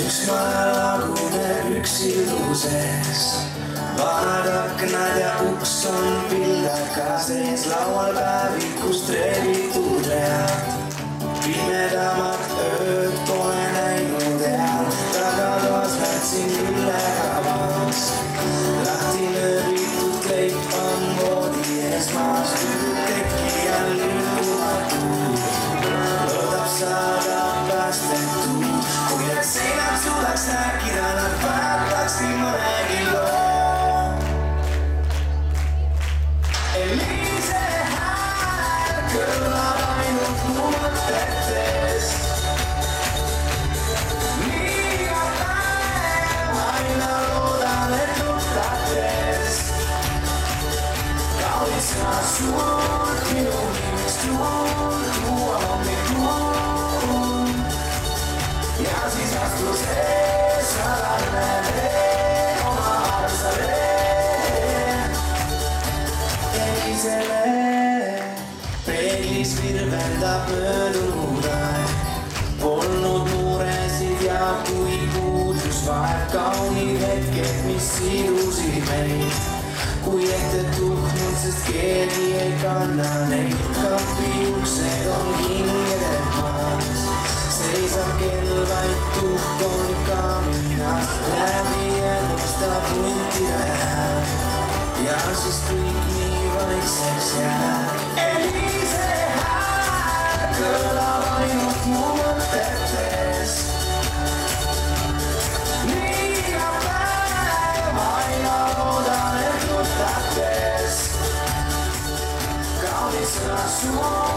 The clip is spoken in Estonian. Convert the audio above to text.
üks maja laguneb üksiluses, vanad aknad ja uks on pillaka sees, laual päevikust reevitud read. Pimedamad ööd pole näinud eal, tagatoas märtsin üllega maas. Lahti nööritud kleip on voodi ees maas, teki ja lülkumatud, loodab saada päästetud. Kui need seinad suudaks rääkida, nad päätaks nii mõnegi loo. Eliise hääl kõlab ainult mu mõtetest. Liiga päev aina loodan, et luktates. Kaunis sõna suurt, minu nimist juurt, tuua hommikuun. Ja siis astus ees, sarane vee, oma arsa vee. Elisele peeglis virveldab möödunud aeg. Polnud muresid ja kui puudus vaeg, kaunid hetked, mis sidusid meid. Kui ette tuhnud, sest keegi ei kanna neid. Kapi uksed on hingedel maas, seisab kell vaid tuhk on kaminast. Läbi ennustab huntide hääl ja siis kõik nii vaikseks jääb. Eliise hääl kõlab ainult mu mõtetes. Liiga päev aina loodan, et lutates. Kaunis sõna suur.